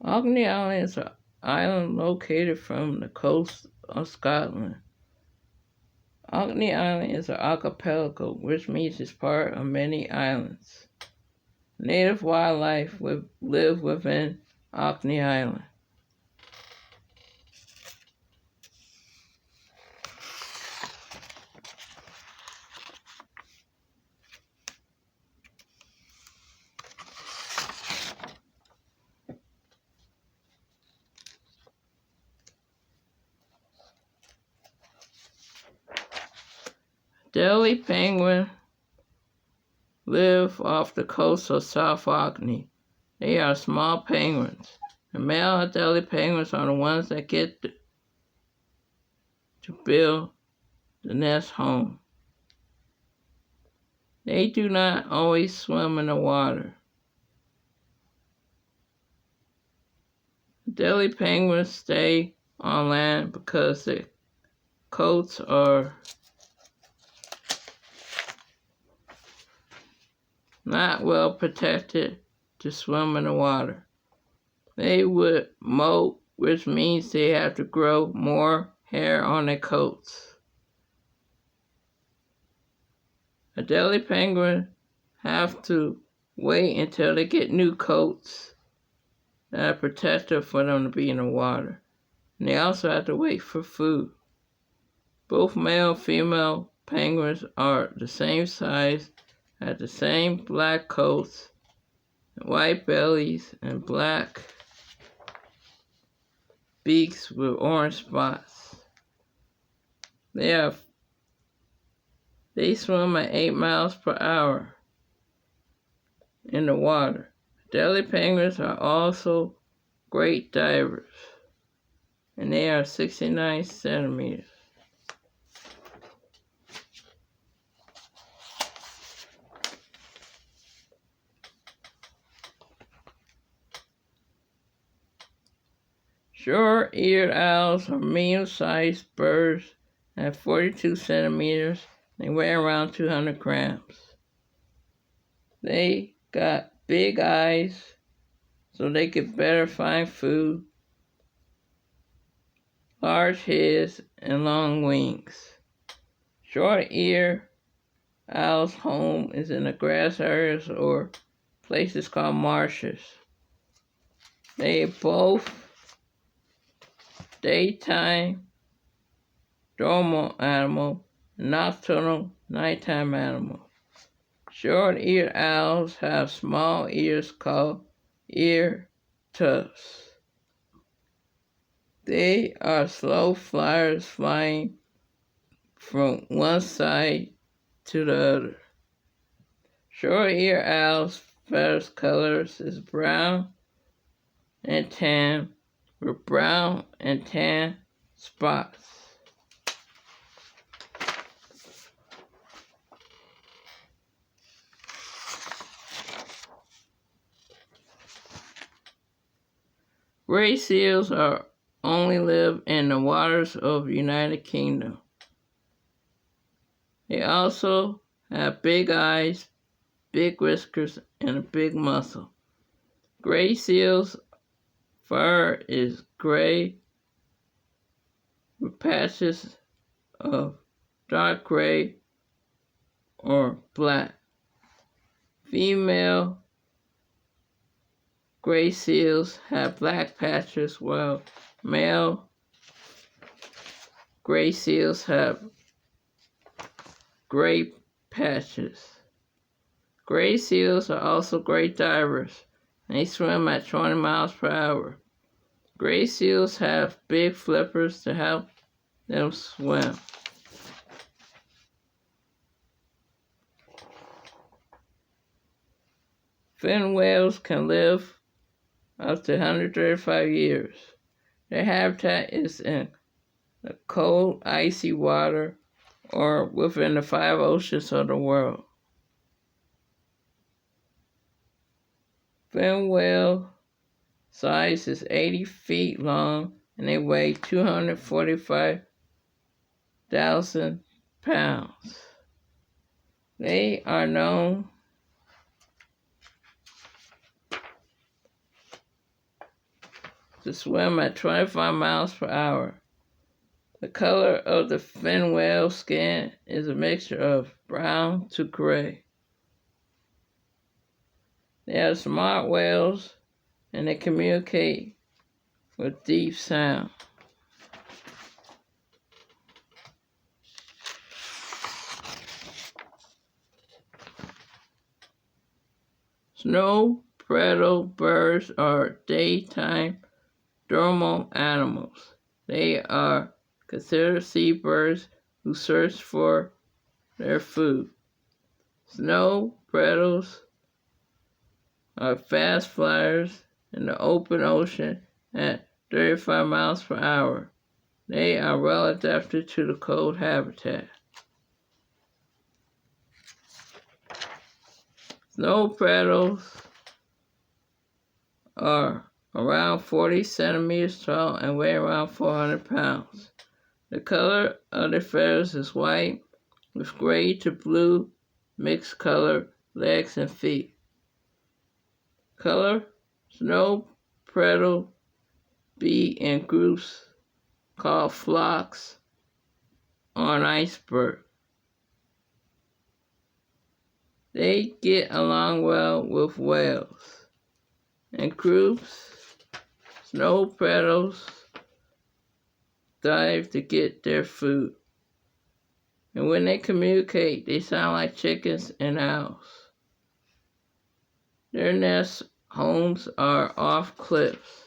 Orkney Island is an island located from the coast of Scotland. Orkney Island is an archipelago, which means it's part of many islands. Native wildlife live within Orkney Island. Adelie penguins live off the coast of South Orkney. They are small penguins. The male Adelie penguins are the ones that get to build the nest home. They do not always swim in the water. Adelie penguins stay on land because their coats are not well protected to swim in the water. They would molt, which means they have to grow more hair on their coats. Adelie penguins have to wait until they get new coats that are protective for them to be in the water. And they also have to wait for food. Both male and female penguins are the same size, have the same black coats, white bellies, and black beaks with orange spots. They swim at 8 miles per hour in the water. Adelie penguins are also great divers, and they are 69 centimeters. Short-eared owls are medium-sized birds at 42 centimeters. They weigh around 200 grams. They got big eyes so they can better find food, large heads, and long wings. Short-eared owls' home is in the grass areas or places called marshes. They are both daytime dormant animal, nocturnal nighttime animal. Short-eared owls have small ears called ear tufts. They are slow flyers, flying from one side to the other. Short-eared owls' feather colors is brown and tan, with brown and tan spots. Gray seals only live in the waters of the United Kingdom. They also have big eyes, big whiskers, and a big muzzle. Gray seals' fur is gray with patches of dark gray or black. Female gray seals have black patches, while male gray seals have gray patches. Gray seals are also great divers. They swim at 20 miles per hour. Gray seals have big flippers to help them swim. Fin whales can live up to 135 years. Their habitat is in the cold, icy water or within the 5 oceans of the world. Fin whale size is 80 feet long and they weigh 245,000 pounds. They are known to swim at 25 miles per hour. The color of the fin whale skin is a mixture of brown to gray. They are smart whales, and they communicate with deep sound. Snow petrel birds are daytime diurnal animals. They are considered seabirds who search for their food. Snow petrels are fast flyers in the open ocean at 35 miles per hour. They are well adapted to the cold habitat. Snow petrels are around 40 centimeters tall and weigh around 400 pounds. The color of their feathers is white with gray to blue mixed color legs and feet. Color: snow petrel be in groups called flocks on an iceberg. They get along well with whales. In groups, snow petrels dive to get their food. And when they communicate, they sound like chickens and owls. Their nest homes are off cliffs.